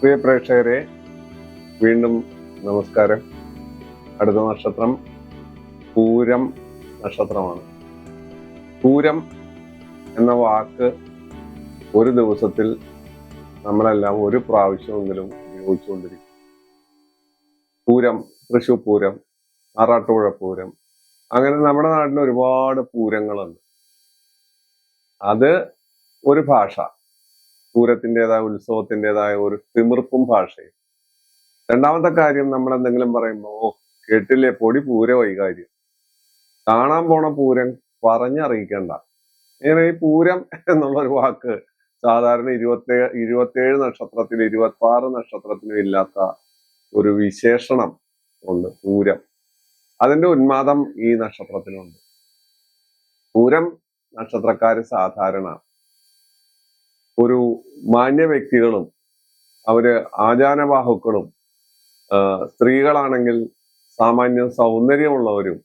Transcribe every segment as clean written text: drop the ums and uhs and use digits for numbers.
പ്രിയ പ്രേക്ഷകരെ, വീണ്ടും നമസ്കാരം. അടുത്ത നക്ഷത്രം പൂരം നക്ഷത്രമാണ്. പൂരം എന്ന വാക്ക് ഒരു ദിവസത്തിൽ നമ്മളെല്ലാം ഒരു പ്രാവശ്യമെങ്കിലും ഉപയോഗിച്ചുകൊണ്ടിരിക്കും. പൂരം, തൃശ്ശൂർ പൂരം, ആറാട്ടുപുഴ പൂരം, അങ്ങനെ നമ്മുടെ നാട്ടിൽ ഒരുപാട് പൂരങ്ങളുണ്ട്. അത് ഒരു ഭാഷ, പൂരത്തിൻ്റെതായ ഉത്സവത്തിൻ്റെതായ ഒരു തിമിർപ്പും ഭാഷയും. രണ്ടാമത്തെ കാര്യം, നമ്മൾ എന്തെങ്കിലും പറയുമ്പോൾ ഓ കേട്ടില്ലേ പൊടി പൂരമായി കാര്യം, കാണാൻ പോണ പൂരം പറഞ്ഞറിയിക്കണ്ട. ഇങ്ങനെ ഈ പൂരം എന്നുള്ള ഒരു വാക്ക് സാധാരണ 27 നക്ഷത്രത്തിൽ 26 നക്ഷത്രത്തിനും ഇല്ലാത്ത ഒരു വിശേഷണം ഉണ്ട് പൂരം. അതിന്റെ ഉന്മാദം ഈ നക്ഷത്രത്തിനുണ്ട്. പൂരം നക്ഷത്രക്കാര് സാധാരണ ഒരു മാന്യ വ്യക്തികളും അവര് ആചാരബാഹുക്കളും, സ്ത്രീകളാണെങ്കിൽ സാമാന്യ സൗന്ദര്യമുള്ളവരും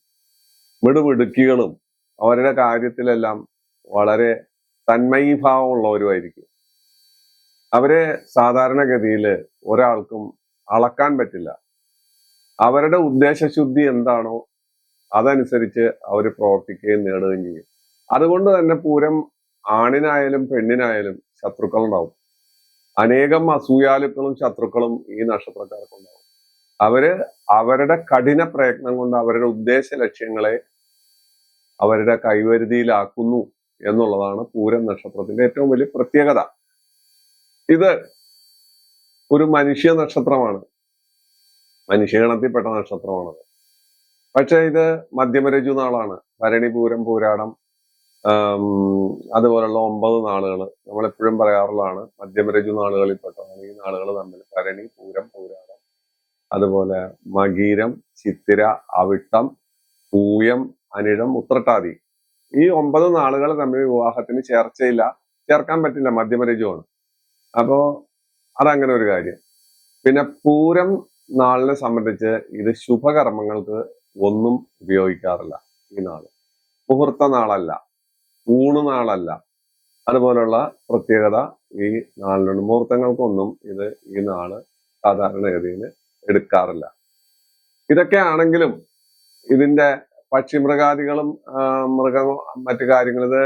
മിടുമിടുക്കികളും അവരുടെ കാര്യത്തിലെല്ലാം വളരെ തന്മയീഭാവമുള്ളവരുമായിരിക്കും. അവരെ സാധാരണഗതിയിൽ ഒരാൾക്കും അളക്കാൻ പറ്റില്ല. അവരുടെ ഉദ്ദേശശുദ്ധി എന്താണോ അതനുസരിച്ച് അവർ പ്രവർത്തിക്കുകയും നേടുകയും ചെയ്യും. അതുകൊണ്ട് തന്നെ പൂരം ആണിനായാലും പെണ്ണിനായാലും ശത്രുക്കളുണ്ടാവും. അനേകം അസൂയാലുക്കളും ശത്രുക്കളും ഈ നക്ഷത്രക്കാർക്കുണ്ടാവും. അവരുടെ കഠിന പ്രയത്നം കൊണ്ട് അവരുടെ ഉദ്ദേശ ലക്ഷ്യങ്ങളെ അവരുടെ കൈവരുതിയിലാക്കുന്നു എന്നുള്ളതാണ് പൂരം നക്ഷത്രത്തിന്റെ ഏറ്റവും വലിയ പ്രത്യേകത. ഇത് ഒരു മനുഷ്യ നക്ഷത്രമാണ്, മനുഷ്യഗണത്തിൽപ്പെട്ട നക്ഷത്രമാണത്. പക്ഷെ ഇത് മധ്യമരജു നാളാണ്. ഭരണി, പൂരം, പൂരാടം, അതുപോലുള്ള 9 നാളുകൾ നമ്മളെപ്പോഴും പറയാറുള്ളതാണ്. മധ്യമരജു നാളുകളിൽപ്പെട്ടതാണ് ഈ നാളുകൾ തമ്മിൽ. ഭരണി, പൂരം, പൂരാടം, അതുപോലെ മകീരം, ചിത്തിര, അവിട്ടം, പൂയം, അനിഴം, ഉത്രട്ടാതി, ഈ 9 നാളുകൾ തമ്മിൽ വിവാഹത്തിന് ചേർക്കാൻ പറ്റില്ല, മധ്യമരജുവാണ്. അപ്പോ അതങ്ങനെ ഒരു കാര്യം. പിന്നെ പൂരം നാളിനെ സംബന്ധിച്ച് ഇത് ശുഭകർമ്മങ്ങൾക്ക് ഒന്നും ഉപയോഗിക്കാറില്ല. ഈ നാള് മുഹൂർത്ത നാളല്ല, ഊണുനാളല്ല. അതുപോലുള്ള പ്രത്യേകത ഈ നാളിലുണ്ട്. മുഹൂർത്തങ്ങൾക്കൊന്നും ഈ നാള് സാധാരണഗതിയിൽ എടുക്കാറില്ല. ഇതൊക്കെ ആണെങ്കിലും ഇതിന്റെ പക്ഷിമൃഗാദികളും മറ്റു കാര്യങ്ങൾ, ഇത്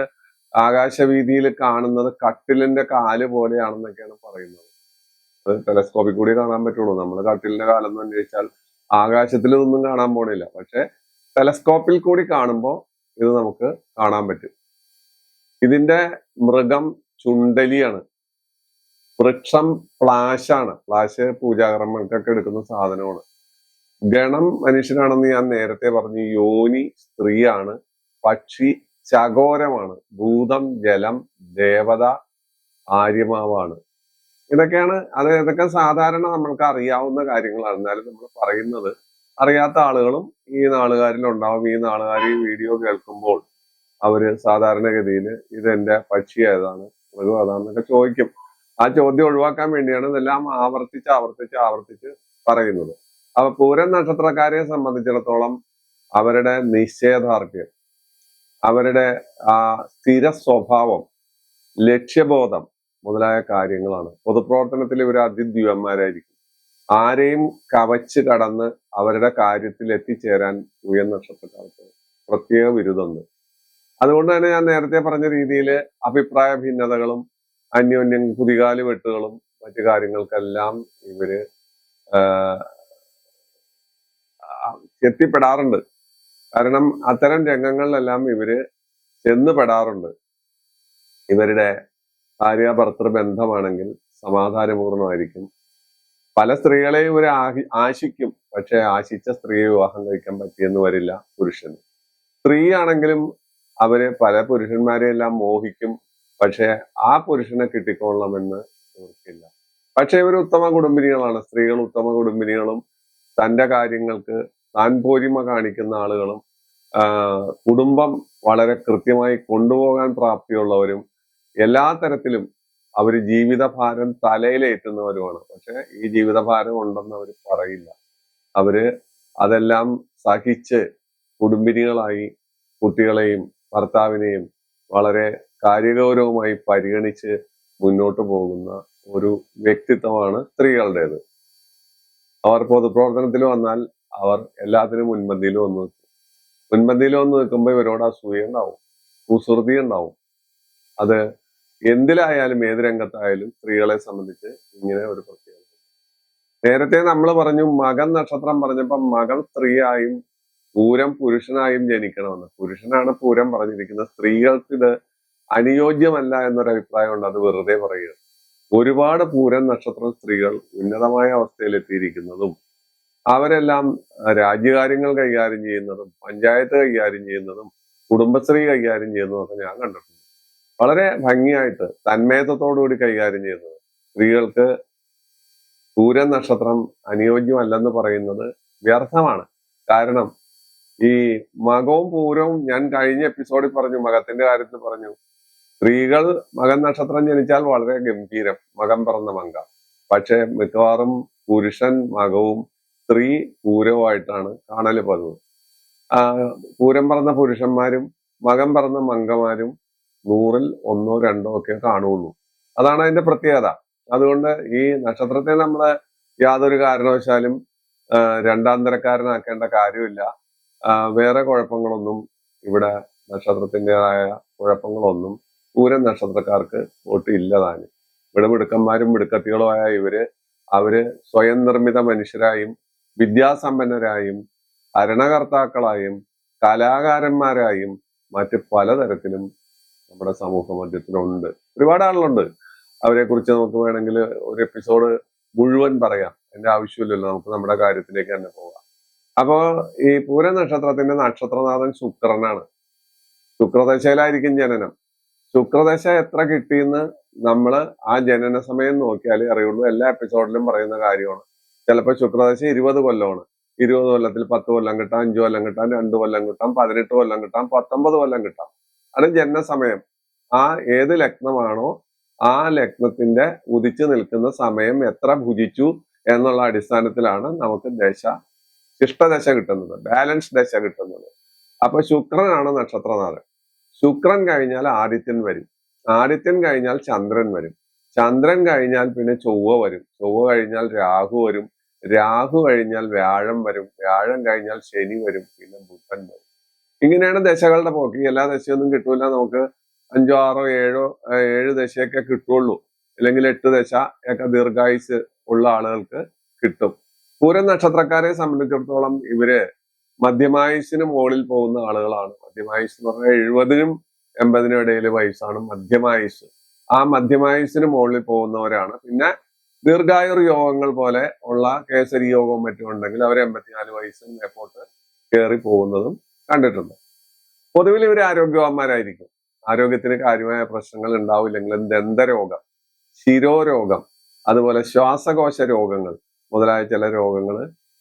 ആകാശവീതിയിൽ കാണുന്നത് കട്ടിലിന്റെ കാല് പോലെയാണെന്നൊക്കെയാണ് പറയുന്നത്. അത് ടെലസ്കോപ്പിൽ കൂടി കാണാൻ പറ്റുള്ളൂ. നമ്മൾ കട്ടിലിന്റെ കാലെന്ന് അന്വേഷിച്ചാൽ ആകാശത്തിൽ ഇതൊന്നും കാണാൻ പോണില്ല. പക്ഷെ ടെലസ്കോപ്പിൽ കൂടി കാണുമ്പോൾ ഇത് നമുക്ക് കാണാൻ പറ്റും. ഇതിന്റെ മൃഗം ചുണ്ടലിയാണ്. വൃക്ഷം പ്ലാശാണ്. പ്ലാശ് പൂജാകർമ്മങ്ങൾക്കൊക്കെ എടുക്കുന്ന സാധനമാണ്. ഗണം മനുഷ്യനാണെന്ന് ഞാൻ നേരത്തെ പറഞ്ഞു. യോനി സ്ത്രീയാണ്. പക്ഷി ചകോരമാണ്. ഭൂതം ജലം, ദേവത ആര്യമാവാണ്. ഇതൊക്കെ സാധാരണ നമ്മൾക്ക് അറിയാവുന്ന കാര്യങ്ങളാണ്. എന്നാലും നമ്മൾ പറയുന്നത് അറിയാത്ത ആളുകളും ഈ നാളുകാരിൽ ഉണ്ടാവും. ഈ നാളുകാർ ഈ വീഡിയോ കേൾക്കുമ്പോൾ അവര് സാധാരണഗതിയിൽ ഇതെന്റെ പക്ഷി ഏതാണ്, മൃഗം ഏതാണെന്നൊക്കെ ചോദിക്കും. ആ ചോദ്യം ഒഴിവാക്കാൻ വേണ്ടിയാണ് ഇതെല്ലാം ആവർത്തിച്ച് പറയുന്നത്. അപ്പൊ പൂരം നക്ഷത്രക്കാരെ സംബന്ധിച്ചിടത്തോളം അവരുടെ നിശ്ചയദാർഢ്യം, അവരുടെ സ്ഥിര സ്വഭാവം, ലക്ഷ്യബോധം മുതലായ കാര്യങ്ങളാണ്. പൊതുപ്രവർത്തനത്തിൽ ഇവർ അതിദ്വ്യന്മാരായിരിക്കും. ആരെയും കവച്ച് കടന്ന് അവരുടെ കാര്യത്തിൽ എത്തിച്ചേരാൻ പൂയം നക്ഷത്രക്കാർക്ക് പ്രത്യേക ബിരുദമുണ്ട്. അതുകൊണ്ട് തന്നെ ഞാൻ നേരത്തെ പറഞ്ഞ രീതിയിൽ അഭിപ്രായ ഭിന്നതകളും അന്യോന്യം കുതികാല് വെട്ടുകളും മറ്റു കാര്യങ്ങൾക്കെല്ലാം ഇവര് എത്തിപ്പെടാറുണ്ട്. കാരണം അത്തരം രംഗങ്ങളിലെല്ലാം ഇവര് ചെന്നുപെടാറുണ്ട്. ഇവരുടെ ഭാര്യ ഭർത്തൃ ബന്ധമാണെങ്കിൽ സമാധാനപൂർണ്ണമായിരിക്കും. പല സ്ത്രീകളെയും ഇവർ ആശിക്കും. പക്ഷെ ആശിച്ച സ്ത്രീയെ വിവാഹം കഴിക്കാൻ പറ്റിയെന്ന് വരില്ല പുരുഷന്. സ്ത്രീ ആണെങ്കിലും അവര് പല പുരുഷന്മാരെ എല്ലാം മോഹിക്കും. പക്ഷെ ആ പുരുഷനെ കിട്ടിക്കൊള്ളണമെന്ന് ഓർക്കില്ല. പക്ഷെ ഇവർ ഉത്തമ കുടുംബിനികളാണ്. സ്ത്രീകൾ ഉത്തമ കുടുംബിനികളും തന്റെ കാര്യങ്ങൾക്ക് താൻ പോരിമ കാണിക്കുന്ന ആളുകളും കുടുംബം വളരെ കൃത്യമായി കൊണ്ടുപോകാൻ പ്രാപ്തിയുള്ളവരും എല്ലാ തരത്തിലും അവര് ജീവിതഭാരം തലയിലേറ്റുന്നവരുമാണ്. പക്ഷെ ഈ ജീവിതഭാരം ഉണ്ടെന്ന് അവർ പറയില്ല. അവര് അതെല്ലാം സഹിച്ച് കുടുംബിനികളായി കുട്ടികളെയും ഭർത്താവിനെയും വളരെ കാര്യഗൗരവമായി പരിഗണിച്ച് മുന്നോട്ട് പോകുന്ന ഒരു വ്യക്തിത്വമാണ് സ്ത്രീകളുടേത്. അവർ പൊതുപ്രവർത്തനത്തിൽ വന്നാൽ അവർ എല്ലാത്തിനും മുൻപന്തിയിൽ വന്ന് നിൽക്കും. മുൻപന്തിയിൽ വന്ന് നിൽക്കുമ്പോൾ ഇവരോട് അസൂയ ഉണ്ടാവും, കുസൃതി ഉണ്ടാവും. അത് എന്തിലായാലും ഏത് രംഗത്തായാലും സ്ത്രീകളെ സംബന്ധിച്ച് ഇങ്ങനെ ഒരു പ്രത്യേകത. നേരത്തെ നമ്മൾ പറഞ്ഞു മകൻ നക്ഷത്രം പറഞ്ഞപ്പം മകൾ സ്ത്രീയായും പൂരം പുരുഷനായും ജനിക്കണമെന്ന്. പുരുഷനാണ് പൂരം പറഞ്ഞിരിക്കുന്നത്. സ്ത്രീകൾക്ക് ഇത് അനുയോജ്യമല്ല എന്നൊരു അഭിപ്രായം ഉണ്ട്. അത് വെറുതെ പറയുക. ഒരുപാട് പൂരം നക്ഷത്ര സ്ത്രീകൾ ഉന്നതമായ അവസ്ഥയിൽ എത്തിയിരിക്കുന്നതും അവരെല്ലാം രാജ്യകാര്യങ്ങൾ കൈകാര്യം ചെയ്യുന്നതും പഞ്ചായത്ത് കൈകാര്യം ചെയ്യുന്നതും കുടുംബശ്രീ കൈകാര്യം ചെയ്യുന്നതും ഒക്കെ ഞാൻ കണ്ടിട്ടുണ്ട്. വളരെ ഭംഗിയായിട്ട് തന്മയത്വത്തോടുകൂടി കൈകാര്യം ചെയ്യുന്നത്. സ്ത്രീകൾക്ക് പൂരം നക്ഷത്രം അനുയോജ്യമല്ലെന്ന് പറയുന്നത് വ്യർത്ഥമാണ്. കാരണം ഈ മകവും പൂരവും ഞാൻ കഴിഞ്ഞ എപ്പിസോഡിൽ പറഞ്ഞു, മകത്തിന്റെ കാര്യത്തിൽ പറഞ്ഞു, സ്ത്രീകൾ മകൻ നക്ഷത്രം ജനിച്ചാൽ വളരെ ഗംഭീരം, മകൻ പിറന്ന മങ്ക. പക്ഷെ മിക്കവാറും പുരുഷൻ മകവും സ്ത്രീ പൂരവുമായിട്ടാണ് കാണല് പതിവ്. പൂരം പറഞ്ഞ പുരുഷന്മാരും മകൻ പറഞ്ഞ മങ്കമാരും 100-ൽ 1-2 ഒക്കെ കാണുള്ളൂ. അതാണ് അതിന്റെ പ്രത്യേകത. അതുകൊണ്ട് ഈ നക്ഷത്രത്തെ നമ്മള് യാതൊരു കാരണവശാലും രണ്ടാം തരക്കാരനാക്കേണ്ട കാര്യമില്ല. വേറെ കുഴപ്പങ്ങളൊന്നും ഇവിടെ നക്ഷത്രത്തിൻ്റെതായ കുഴപ്പങ്ങളൊന്നും പൂരം നക്ഷത്രക്കാർക്ക് ഒട്ടും ഇല്ലതാനും. ഇവിടെ മിടുക്കന്മാരും മിടുക്കത്തികളുമായ അവര് സ്വയം നിർമ്മിത മനുഷ്യരായും വിദ്യാസമ്പന്നരായും ഭരണകർത്താക്കളായും കലാകാരന്മാരായും മറ്റ് പലതരത്തിലും നമ്മുടെ സമൂഹ മധ്യത്തിലുണ്ട്. ഒരുപാട് ആളുകളുണ്ട്. അവരെ കുറിച്ച് നമുക്ക് വേണമെങ്കിൽ ഒരു എപ്പിസോഡ് മുഴുവൻ പറയാം. അതിന്റെ ആവശ്യമില്ലല്ലോ, നമുക്ക് നമ്മുടെ കാര്യത്തിലേക്ക് തന്നെ പോകാം. അപ്പോ ഈ പൂര നക്ഷത്രത്തിന്റെ നക്ഷത്രനാഥൻ ശുക്രനാണ്. ശുക്രദശയിലായിരിക്കും ജനനം. ശുക്രദശ എത്ര കിട്ടിയെന്ന് നമ്മള് ആ ജനന സമയം നോക്കിയാലേ അറിയുള്ളൂ. എല്ലാ എപ്പിസോഡിലും പറയുന്ന കാര്യമാണ്. ചിലപ്പോൾ ശുക്രദശ 20 കൊല്ലമാണ്. 20 കൊല്ലത്തിൽ 10 കൊല്ലം കിട്ടാം, 5 കൊല്ലം കിട്ടാം, 2 കൊല്ലം കിട്ടാം, 18 കൊല്ലം കിട്ടാം, 19 കൊല്ലം കിട്ടാം. അത് ജനന സമയം. ആ ഏത് ലഗ്നമാണോ ആ ലഗ്നത്തിന്റെ ഉദിച്ചു നിൽക്കുന്ന സമയം എത്ര ഭുജിച്ചു എന്നുള്ള അടിസ്ഥാനത്തിലാണ് നമുക്ക് ശിഷ്ടദശ കിട്ടുന്നത്, ബാലൻസ് ദശ കിട്ടുന്നത്. അപ്പൊ ശുക്രനാണ് നക്ഷത്രനാഥൻ. ശുക്രൻ കഴിഞ്ഞാൽ ആദിത്യൻ വരും. ആദിത്യൻ കഴിഞ്ഞാൽ ചന്ദ്രൻ വരും. ചന്ദ്രൻ കഴിഞ്ഞാൽ പിന്നെ ചൊവ്വ വരും. ചൊവ്വ കഴിഞ്ഞാൽ രാഹു വരും. രാഹു കഴിഞ്ഞാൽ വ്യാഴം വരും. വ്യാഴം കഴിഞ്ഞാൽ ശനി വരും. പിന്നെ ബുധൻ വരും. ഇങ്ങനെയാണ് ദശകളുടെ പോക്ക്. എല്ലാ ദശയൊന്നും കിട്ടൂല. നമുക്ക് 5, 6, 7 ദശയൊക്കെ കിട്ടുള്ളൂ. അല്ലെങ്കിൽ 8 ദശ ഒക്കെ ദീർഘായുസ് ഉള്ള ആളുകൾക്ക് കിട്ടും. പൂരം നക്ഷത്രക്കാരെ സംബന്ധിച്ചിടത്തോളം ഇവര് മധ്യമായുസിന് മുകളിൽ പോകുന്ന ആളുകളാണ്. മധ്യമായുസ് എന്ന് പറഞ്ഞാൽ 70-നും 80-നും ഇടയിൽ വയസ്സാണ് മധ്യമായുസ്. ആ മധ്യമായുസിന് മുകളിൽ പോകുന്നവരാണ്. പിന്നെ ദീർഘായുർ യോഗങ്ങൾ പോലെ ഉള്ള കേസരി യോഗവും മറ്റും ഉണ്ടെങ്കിൽ അവർ 84 വയസ്സിന് മേപ്പോട്ട് കയറി പോകുന്നതും കണ്ടിട്ടുണ്ട്. പൊതുവിൽ ഇവർ ആരോഗ്യവാന്മാരായിരിക്കും. ആരോഗ്യത്തിന് കാര്യമായ പ്രശ്നങ്ങൾ ഉണ്ടാവില്ലെങ്കിലും ദന്തരോഗം, ശിരോരോഗം, അതുപോലെ ശ്വാസകോശ രോഗങ്ങൾ മുതലായ ചില രോഗങ്ങൾ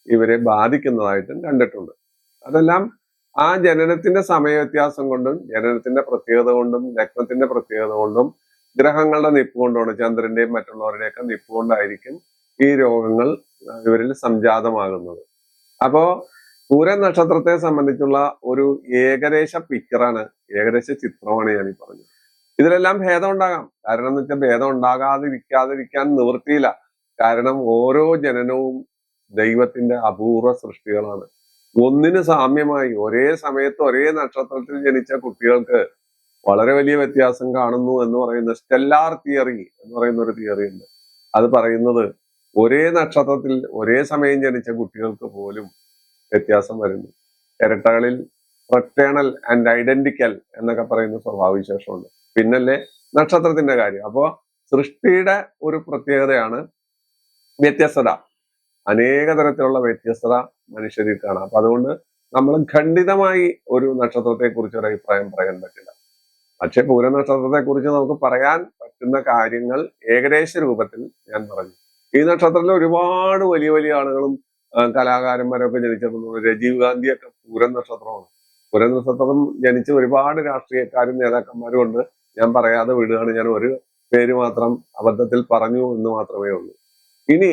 ഇവരെ ബാധിക്കുന്നതായിട്ടും കണ്ടിട്ടുണ്ട്. അതെല്ലാം ആ ജനനത്തിന്റെ സമയവ്യത്യാസം കൊണ്ടും ജനനത്തിന്റെ പ്രത്യേകത കൊണ്ടും ലഗ്നത്തിന്റെ പ്രത്യേകത കൊണ്ടും ഗ്രഹങ്ങളുടെ നിപ്പ് കൊണ്ടുമാണ്, ചന്ദ്രന്റെയും മറ്റുള്ളവരുടെയൊക്കെ നിപ്പ് കൊണ്ടായിരിക്കും ഈ രോഗങ്ങൾ ഇവരിൽ സംജാതമാകുന്നത്. അപ്പോ പൂരം നക്ഷത്രത്തെ സംബന്ധിച്ചുള്ള ഒരു ഏകദേശ പിക്ചറാണ്, ഏകദേശ ചിത്രമാണ് ഞാൻ ഈ പറഞ്ഞത്. ഇതിലെല്ലാം ഭേദം ഉണ്ടാകാം. കാരണം എന്ന് വെച്ചാൽ ഭേദം ഉണ്ടാകാതിരിക്കാൻ നിവൃത്തിയില്ല. കാരണം ഓരോ ജനനവും ദൈവത്തിന്റെ അപൂർവ സൃഷ്ടികളാണ്. ഒന്നിന് സാമ്യമായി ഒരേ സമയത്ത് ഒരേ നക്ഷത്രത്തിൽ ജനിച്ച കുട്ടികൾക്ക് വളരെ വലിയ വ്യത്യാസം കാണുന്നു എന്ന് പറയുന്ന സ്റ്റെല്ലാർ തിയറി എന്ന് പറയുന്ന ഒരു തിയറി ഉണ്ട്. അത് പറയുന്നത് ഒരേ നക്ഷത്രത്തിൽ ഒരേ സമയം ജനിച്ച കുട്ടികൾക്ക് പോലും വ്യത്യാസം വരുന്നു. ഇരട്ടകളിൽ ഫ്രക്ടേണൽ ആൻഡ് ഐഡന്റിക്കൽ എന്നൊക്കെ പറയുന്ന സ്വഭാവവിശേഷമുണ്ട്. പിന്നല്ലേ നക്ഷത്രത്തിന്റെ കാര്യം. അപ്പോ സൃഷ്ടിയുടെ ഒരു പ്രത്യേകതയാണ് വ്യത്യസ്തത. അനേക തരത്തിലുള്ള വ്യത്യസ്തത മനുഷ്യരിൽ കാണാം. അപ്പൊ അതുകൊണ്ട് നമ്മൾ ഖണ്ഡിതമായി ഒരു നക്ഷത്രത്തെ കുറിച്ച് ഒരു അഭിപ്രായം പറയാൻ പറ്റില്ല. പക്ഷെ പൂര നക്ഷത്രത്തെ കുറിച്ച് നമുക്ക് പറയാൻ പറ്റുന്ന കാര്യങ്ങൾ ഏകദേശ രൂപത്തിൽ ഞാൻ പറഞ്ഞു. ഈ നക്ഷത്രത്തിൽ ഒരുപാട് വലിയ വലിയ ആളുകളും കലാകാരന്മാരൊക്കെ ജനിച്ചിട്ടുണ്ട്. രാജീവ് ഗാന്ധിയൊക്കെ പൂരം നക്ഷത്രമാണ്. പൂരം നക്ഷത്രം ജനിച്ച ഒരുപാട് രാഷ്ട്രീയക്കാരും നേതാക്കന്മാരും ഉണ്ട്. ഞാൻ പറയാതെ വിടുകയാണ്. ഞാൻ ഒരു പേര് മാത്രം അബദ്ധത്തിൽ പറഞ്ഞു എന്ന് മാത്രമേ ഉള്ളൂ. ഇനി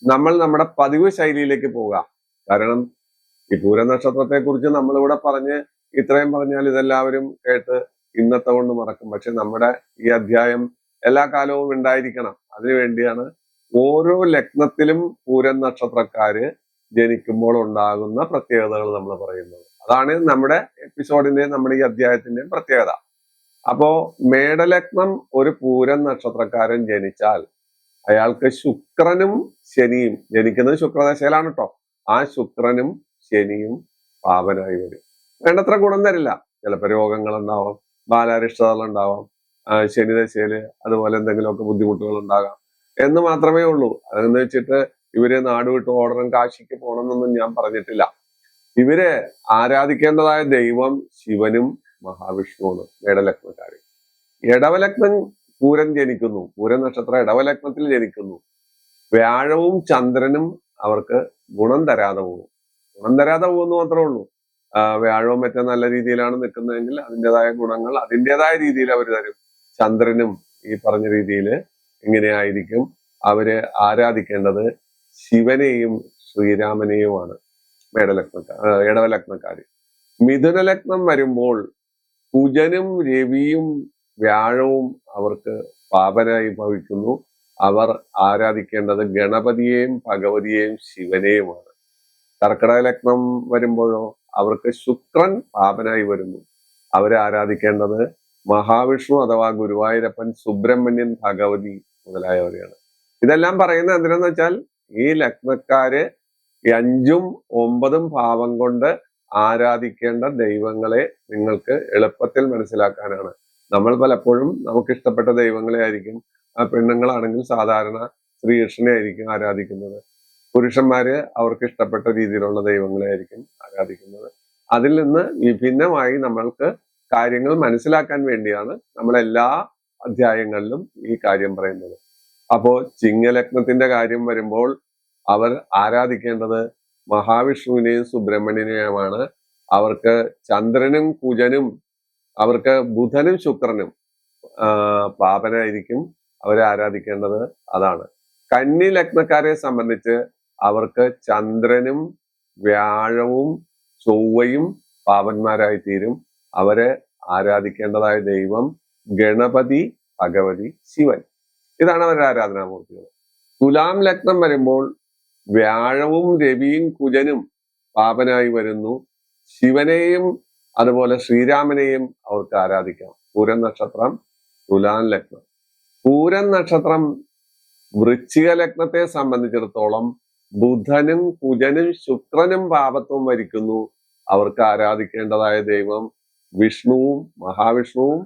നമ്മൾ നമ്മുടെ പതിവ് ശൈലിയിലേക്ക് പോകാം. കാരണം ഈ പൂര നക്ഷത്രത്തെ കുറിച്ച് നമ്മളിവിടെ പറഞ്ഞ് ഇത്രയും പറഞ്ഞാൽ ഇതെല്ലാവരും കേട്ട് ഇന്നത്തെ കൊണ്ട് മറക്കും. പക്ഷെ നമ്മുടെ ഈ അധ്യായം എല്ലാ കാലവും ഉണ്ടായിരിക്കണം. അതിനുവേണ്ടിയാണ് ഓരോ ലഗ്നത്തിലും പൂരം നക്ഷത്രക്കാര് ജനിക്കുമ്പോൾ ഉണ്ടാകുന്ന പ്രത്യേകതകൾ നമ്മൾ പറയുന്നത്. അതാണ് നമ്മുടെ എപ്പിസോഡിന്റെയും നമ്മുടെ ഈ അധ്യായത്തിന്റെയും പ്രത്യേകത. അപ്പോ മേടലഗ്നം ഒരു പൂരം നക്ഷത്രക്കാരൻ ജനിച്ചാൽ അയാൾക്ക് ശുക്രനും ശനിയും, ജനിക്കുന്നത് ശുക്രദശയിലാണ് കേട്ടോ, ആ ശുക്രനും ശനിയും പാപനായി വരും. വേണ്ടത്ര ഗുണം തരില്ല. ചിലപ്പോൾ രോഗങ്ങൾ ഉണ്ടാവാം, ബാലാരിഷ്ടതകൾ ഉണ്ടാവാം, ശനിദശയില് അതുപോലെ എന്തെങ്കിലുമൊക്കെ ബുദ്ധിമുട്ടുകൾ ഉണ്ടാകാം എന്ന് മാത്രമേ ഉള്ളൂ. അതെന്ന് വെച്ചിട്ട് ഇവര് നാട് വിട്ട് ഓടണം, കാശിക്ക് പോകണം എന്നൊന്നും ഞാൻ പറഞ്ഞിട്ടില്ല. ഇവര് ആരാധിക്കേണ്ടതായ ദൈവം ശിവനും മഹാവിഷ്ണുവാണ്. മേടലഗ്നക്കാര്. ഇടവലഗ്നം പൂരം ജനിക്കുന്നു, പൂരം നക്ഷത്രം ഇടവലഗ്നത്തിൽ ജനിക്കുന്നു. വ്യാഴവും ചന്ദ്രനും അവർക്ക് ഗുണം തരാതെ പോകും. ഗുണം തരാതെ പോകുന്നു മാത്രമേ ഉള്ളൂ. വ്യാഴവും മറ്റേ നല്ല രീതിയിലാണ് നിൽക്കുന്നതെങ്കിൽ അതിൻ്റെതായ ഗുണങ്ങൾ അതിൻ്റെതായ രീതിയിൽ അവർ തരും. ചന്ദ്രനും ഈ പറഞ്ഞ രീതിയിൽ ഇങ്ങനെയായിരിക്കും. അവര് ആരാധിക്കേണ്ടത് ശിവനെയും ശ്രീരാമനെയുമാണ് ഇടവലഗ്നക്കാര്. മിഥുനലഗ്നം വരുമ്പോൾ കുജനും രവിയും വ്യാഴവും അവർക്ക് പാപനായി ഭവിക്കുന്നു. അവർ ആരാധിക്കേണ്ടത് ഗണപതിയെയും ഭഗവതിയെയും ശിവനെയുമാണ്. കർക്കിടക ലഗ്നം വരുമ്പോഴോ അവർക്ക് ശുക്രൻ പാപനായി വരുന്നു. അവരെ ആരാധിക്കേണ്ടത് മഹാവിഷ്ണു അഥവാ ഗുരുവായൂരപ്പൻ, സുബ്രഹ്മണ്യൻ, ഭഗവതി മുതലായവരെയാണ്. ഇതെല്ലാം പറയുന്നത് എന്തിനാന്ന് വെച്ചാൽ ഈ ലഗ്നക്കാര് 5ഉം 9ഉം ഭാവം കൊണ്ട് ആരാധിക്കേണ്ട ദൈവങ്ങളെ നിങ്ങൾക്ക് എളുപ്പത്തിൽ മനസ്സിലാക്കാനാണ്. നമ്മൾ പലപ്പോഴും നമുക്ക് ഇഷ്ടപ്പെട്ട ദൈവങ്ങളെ ആയിരിക്കും, പെണ്ണുങ്ങളാണെങ്കിൽ സാധാരണ ശ്രീകൃഷ്ണനെ ആയിരിക്കും ആരാധിക്കുന്നത്. പുരുഷന്മാര് അവർക്ക് ഇഷ്ടപ്പെട്ട രീതിയിലുള്ള ദൈവങ്ങളെ ആയിരിക്കും ആരാധിക്കുന്നത്. അതിൽ നിന്ന് വിഭിന്നമായി നമ്മൾക്ക് കാര്യങ്ങൾ മനസ്സിലാക്കാൻ വേണ്ടിയാണ് നമ്മൾ എല്ലാ അധ്യായങ്ങളിലും ഈ കാര്യം പറയുന്നത്. അപ്പോ ചിങ്ങലഗ്നത്തിന്റെ കാര്യം വരുമ്പോൾ അവർ ആരാധിക്കേണ്ടത് മഹാവിഷ്ണുവിനെയും സുബ്രഹ്മണ്യനെയുമാണ്. അവർക്ക് ചന്ദ്രനും കുജനും, അവർക്ക് ബുധനും ശുക്രനും പാപനായിരിക്കും. അവരെ ആരാധിക്കേണ്ടത് അതാണ്. കന്നി ലഗ്നക്കാരെ സംബന്ധിച്ച് അവർക്ക് ചന്ദ്രനും വ്യാഴവും ചൊവ്വയും പാപന്മാരായി തീരും. അവരെ ആരാധിക്കേണ്ടതായ ദൈവം ഗണപതി, ഭഗവതി, ശിവൻ. ഇതാണ് അവരുടെ ആരാധനാമൂർത്തികൾ. തുലാം ലഗ്നം വരുമ്പോൾ വ്യാഴവും രവിയും കുജനും പാപനായി വരുന്നു. ശിവനെയും അതുപോലെ ശ്രീരാമനെയും അവർക്ക് ആരാധിക്കാം. പൂരം നക്ഷത്രം തുലാം ലഗ്നം. പൂരം നക്ഷത്രം വൃശ്ചിക ലഗ്നത്തെ സംബന്ധിച്ചിടത്തോളം ബുധനും കുജനും ശുക്രനും പാപത്വം വരിക്കുന്നു. അവർക്ക് ആരാധിക്കേണ്ടതായ ദൈവം വിഷ്ണുവും മഹാവിഷ്ണുവും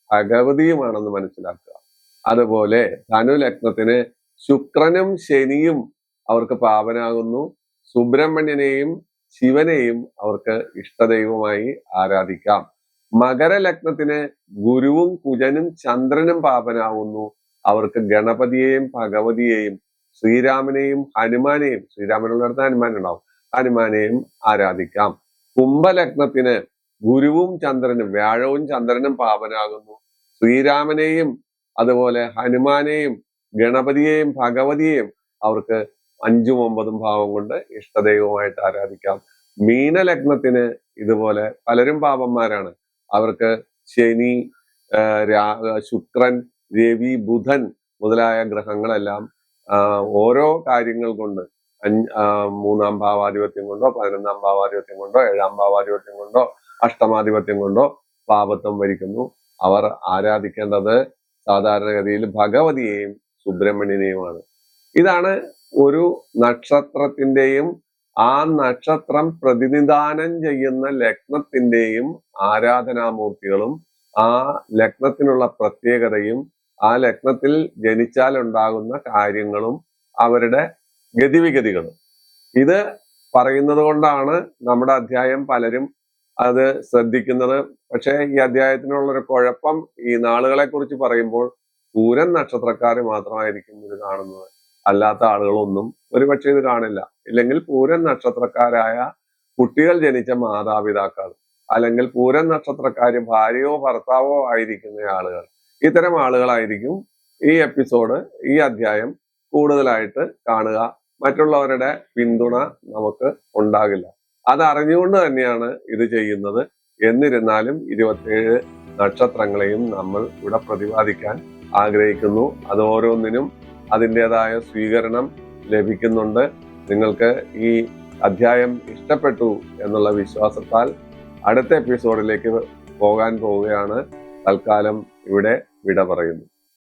ഭഗവതിയുമാണെന്ന് മനസ്സിലാക്കുക. അതുപോലെ ധനു ലഗ്നത്തിന് ശുക്രനും ശനിയും അവർക്ക് പാപനാകുന്നു. സുബ്രഹ്മണ്യനെയും ശിവനെയും അവർക്ക് ഇഷ്ടദൈവമായി ആരാധിക്കാം. മകരലഗ്നത്തിന് ഗുരുവും കുജനും ചന്ദ്രനും പാപനാകുന്നു. അവർക്ക് ഗണപതിയെയും ഭഗവതിയെയും ശ്രീരാമനെയും ഹനുമാനെയും, ശ്രീരാമനുള്ളിടത്ത് ഹനുമാൻ ഉണ്ടാവും, ഹനുമാനെയും ആരാധിക്കാം. കുംഭലഗ്നത്തിന് ഗുരുവും ചന്ദ്രനും, വ്യാഴവും ചന്ദ്രനും പാപനാകുന്നു. ശ്രീരാമനെയും അതുപോലെ ഹനുമാനെയും ഗണപതിയെയും ഭഗവതിയെയും അവർക്ക് 5ഉം 9ഉം ഭാവം കൊണ്ട് ഇഷ്ടദൈവമായിട്ട് ആരാധിക്കാം. മീനലഗ്നത്തിന് ഇതുപോലെ പലരും പാപന്മാരാണ്. അവർക്ക് ശനി, ശുക്രൻ, രവി, ബുധൻ മുതലായ ഗ്രഹങ്ങളെല്ലാം ഓരോ കാര്യങ്ങൾ കൊണ്ട് 3ആം ഭാവാധിപത്യം കൊണ്ടോ 11ആം ഭാവാധിപത്യം കൊണ്ടോ 7ആം ഭാവാധിപത്യം കൊണ്ടോ അഷ്ടമാധിപത്യം കൊണ്ടോ പാപത്വം വരിക്കുന്നു. അവർ ആരാധിക്കേണ്ടത് സാധാരണഗതിയിൽ ഭഗവതിയെയും സുബ്രഹ്മണ്യനെയുമാണ്. ഇതാണ് ഒരു നക്ഷത്രത്തിന്റെയും ആ നക്ഷത്രം പ്രതിനിധാനം ചെയ്യുന്ന ലഗ്നത്തിന്റെയും ആരാധനാമൂർത്തികളും ആ ലഗ്നത്തിനുള്ള പ്രത്യേകതയും ആ ലഗ്നത്തിൽ ജനിച്ചാൽ ഉണ്ടാകുന്ന കാര്യങ്ങളും അവരുടെ ഗതിവിഗതികളും. ഇത് പറയുന്നത് കൊണ്ടാണ് നമ്മുടെ അധ്യായം പലരും അത് ശ്രദ്ധിക്കുന്നത്. പക്ഷെ ഈ അധ്യായത്തിനുള്ളൊരു കുഴപ്പം, ഈ നാളുകളെ കുറിച്ച് പറയുമ്പോൾ പൂരം നക്ഷത്രക്കാര് മാത്രമായിരിക്കും ഇത് കാണുന്നത്, അല്ലാത്ത ആളുകളൊന്നും ഒരുപക്ഷെ ഇത് കാണില്ല. ഇല്ലെങ്കിൽ പൂരം നക്ഷത്രക്കാരായ കുട്ടികൾ ജനിച്ച മാതാപിതാക്കൾ, അല്ലെങ്കിൽ പൂരം നക്ഷത്രക്കാര് ഭാര്യയോ ഭർത്താവോ ആയിരിക്കുന്ന ആളുകൾ, ഇത്തരം ആളുകളായിരിക്കും ഈ എപ്പിസോഡ്, ഈ അധ്യായം കൂടുതലായിട്ട് കാണുക. മറ്റുള്ളവരുടെ പിന്തുണ നമുക്ക് ഉണ്ടാകില്ല. അത് അറിഞ്ഞുകൊണ്ട് തന്നെയാണ് ഇത് ചെയ്യുന്നത്. എന്നിരുന്നാലും 27 നക്ഷത്രങ്ങളെയും നമ്മൾ ഇവിടെ പ്രതിപാദിക്കാൻ ആഗ്രഹിക്കുന്നു. അത് ഓരോന്നിനും അതിൻ്റെതായ സ്വീകരണം ലഭിക്കുന്നുണ്ട്. നിങ്ങൾക്ക് ഈ അധ്യായം ഇഷ്ടപ്പെട്ടു എന്നുള്ള വിശ്വാസത്താൽ അടുത്ത എപ്പിസോഡിലേക്ക് പോകാൻ പോവുകയാണ്. തൽക്കാലം ഇവിടെ വിട പറയുന്നു.